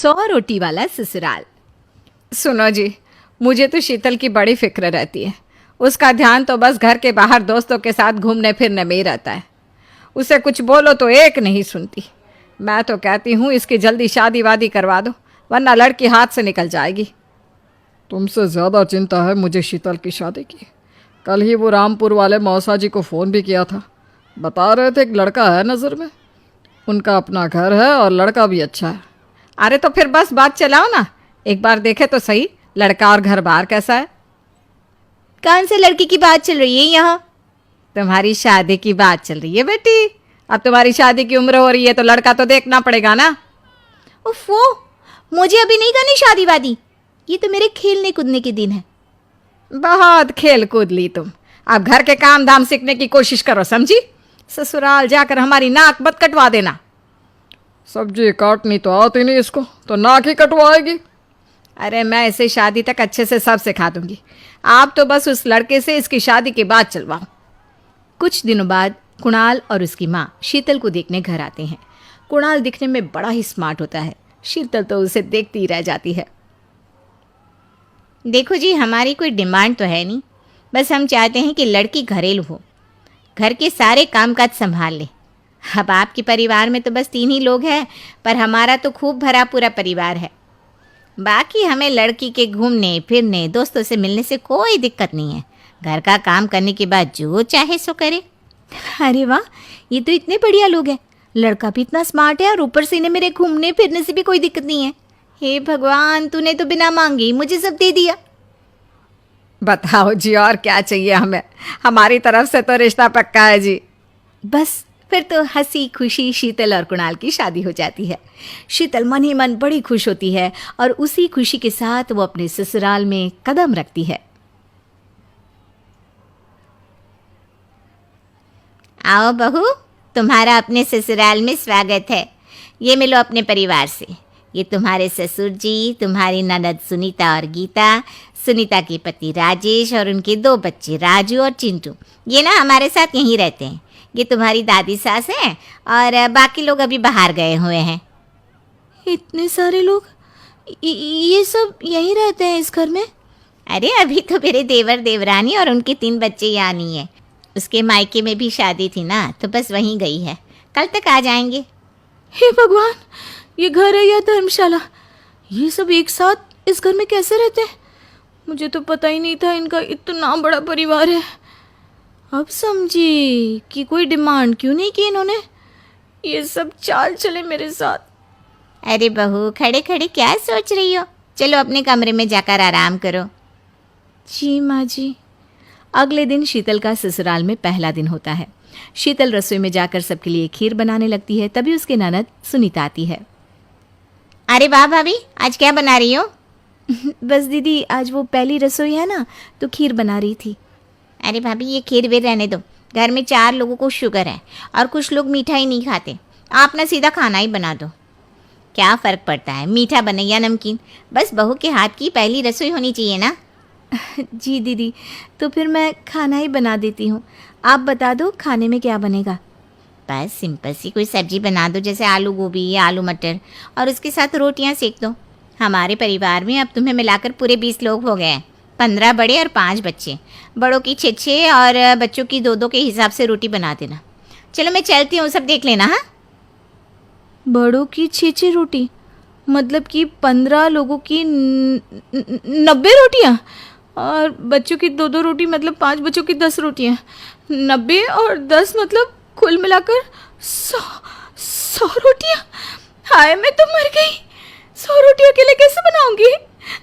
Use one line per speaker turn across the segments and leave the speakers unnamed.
100 रोटी वाला ससुराल। सुनो जी, मुझे तो शीतल की बड़ी फिक्र रहती है। उसका ध्यान तो बस घर के बाहर दोस्तों के साथ घूमने फिरने में ही रहता है। उसे कुछ बोलो तो एक नहीं सुनती। मैं तो कहती हूँ इसकी जल्दी शादी वादी करवा दो, वरना लड़की हाथ से निकल जाएगी।
तुमसे ज़्यादा चिंता है मुझे शीतल की शादी की। कल ही वो रामपुर वाले मौसा जी को फ़ोन भी किया था। बता रहे थे एक लड़का है नज़र में। उनका अपना घर है और लड़का भी अच्छा है।
अरे तो फिर बस बात चलाओ ना, एक बार देखे तो सही लड़का और घर बार कैसा है।
कौन से लड़की की बात चल रही है यहाँ?
तुम्हारी शादी की बात चल रही है बेटी। अब तुम्हारी शादी की उम्र हो रही है तो लड़का तो देखना पड़ेगा ना।
उफ़ो, मुझे अभी नहीं करनी शादी वादी। ये तो मेरे खेलने कूदने के दिन है।
बहुत खेल कूद ली तुम, अब घर के काम धाम सीखने की कोशिश करो, समझी? ससुराल जाकर हमारी नाक मत कटवा देना।
सब्जी काटनी तो आती नहीं इसको, तो नाक ही कटवाएगी।
अरे मैं इसे शादी तक अच्छे से सब सिखा दूंगी। आप तो बस उस लड़के से इसकी शादी के बाद चलवाओ। कुछ दिनों बाद कुणाल और उसकी माँ शीतल को देखने घर आते हैं। कुणाल दिखने में बड़ा ही स्मार्ट होता है। शीतल तो उसे देखती ही रह जाती है।
देखो जी, हमारी कोई डिमांड तो है नहीं, बस हम चाहते हैं कि लड़की घरेलू हो, घर के सारे कामकाज संभाल ले। अब आपके परिवार में तो बस 3 ही लोग हैं, पर हमारा तो खूब भरा पूरा परिवार है। बाकी हमें लड़की के घूमने फिरने दोस्तों से मिलने से कोई दिक्कत नहीं है। घर का काम करने के बाद जो चाहे सो करे। अरे वाह, ये तो इतने बढ़िया लोग हैं। लड़का भी इतना स्मार्ट है और ऊपर से इन्हें मेरे घूमने फिरने से भी कोई दिक्कत नहीं है। हे भगवान, तूने तो बिना मांगे ही मुझे सब दे दिया।
बताओ जी, और क्या चाहिए हमें? हमारी तरफ से तो रिश्ता पक्का है जी।
बस फिर तो हंसी खुशी शीतल और कुणाल की शादी हो जाती है। शीतल मन ही मन बड़ी खुश होती है और उसी खुशी के साथ वो अपने ससुराल में कदम रखती है। आओ बहू, तुम्हारा अपने ससुराल में स्वागत है। ये मिलो अपने परिवार से। ये तुम्हारे ससुर जी, तुम्हारी ननद सुनीता और गीता, सुनीता के पति राजेश और उनके 2 बच्चे राजू और चिंटू। ये ना हमारे साथ यहीं रहते हैं। ये तुम्हारी दादी सास है और बाकी लोग अभी बाहर गए हुए हैं। इतने सारे लोग, ये सब यहीं रहते हैं इस घर में? अरे अभी तो मेरे देवर देवरानी और उनके 3 बच्चे यहाँ नहीं है। उसके मायके में भी शादी थी ना, तो बस वहीं गई है। कल तक आ जाएंगे। हे भगवान, ये घर है या धर्मशाला? ये सब एक साथ इस घर में कैसे रहते हैं? मुझे तो पता ही नहीं था इनका इतना बड़ा परिवार है। अब समझी कि कोई डिमांड क्यों नहीं की इन्होंने। ये सब चाल चले मेरे साथ। अरे बहू, खड़े खड़े क्या सोच रही हो? चलो अपने कमरे में जाकर आराम करो।
जी माँ जी। अगले दिन शीतल का ससुराल में पहला दिन होता है। शीतल रसोई में जाकर सबके लिए खीर बनाने लगती है। तभी उसके ननद सुनीता आती है।
अरे वाह भाभी, आज क्या बना रही हो?
बस दीदी, आज वो पहली रसोई है ना, तो खीर बना रही थी।
अरे भाभी, ये खीर वीर रहने दो। घर में 4 लोगों को शुगर है और कुछ लोग मीठा ही नहीं खाते। आप ना सीधा खाना ही बना दो। क्या फ़र्क पड़ता है मीठा बने या नमकीन? बस बहू के हाथ की पहली रसोई होनी चाहिए ना।
जी दीदी, तो फिर मैं खाना ही बना देती हूँ। आप बता दो खाने में क्या बनेगा?
बस सिंपल सी कोई सब्जी बना दो, जैसे आलू गोभी या आलू मटर, और उसके साथ रोटियां सेक दो। हमारे परिवार में अब तुम्हें मिलाकर पूरे 20 लोग हो गए हैं। 15 बड़े और 5 बच्चे। बड़ों की 6-6 और बच्चों की 2-2 के हिसाब से रोटी बना देना। चलो मैं चलती हूँ, सब देख लेना। हाँ,
बड़ों की 6-6 रोटी मतलब कि 15 लोगों की 90 रोटियाँ, और बच्चों की 2-2 रोटी मतलब 5 बच्चों की 10 रोटियाँ। 90 और 10 मतलब कुल मिलाकर 100 रोटियाँ। हाय, मैं तो मर गई। 100 रोटी अकेले कैसे बनाऊंगी?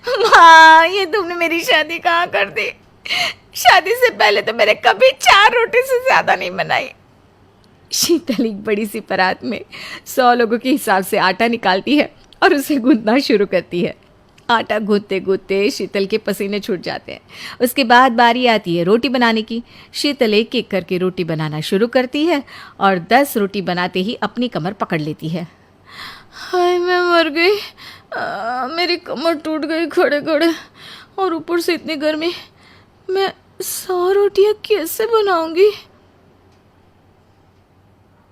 माँ, ये तुमने मेरी शादी कहाँ कर दी? शादी से पहले तो मैंने कभी 4 रोटी से ज़्यादा नहीं बनाई। शीतल एक बड़ी सी परात में 100 लोगों के हिसाब से आटा निकालती है और उसे गूंथना शुरू करती है। आटा गूंथते गूंथते शीतल के पसीने छूट जाते हैं। उसके बाद बारी आती है रोटी बनाने की। शीतल एक एक करके रोटी बनाना शुरू करती है और 10 रोटी बनाते ही अपनी कमर पकड़ लेती है। हाय, मैं मर गई। मेरी कमर टूट गई खड़े खड़े, और ऊपर से इतनी गर्मी। मैं 100 रोटियाँ कैसे बनाऊंगी?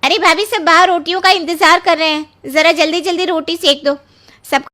अरे भाभी, सब बाहर रोटियों का इंतजार कर रहे हैं। ज़रा जल्दी जल्दी रोटी सेक दो। सब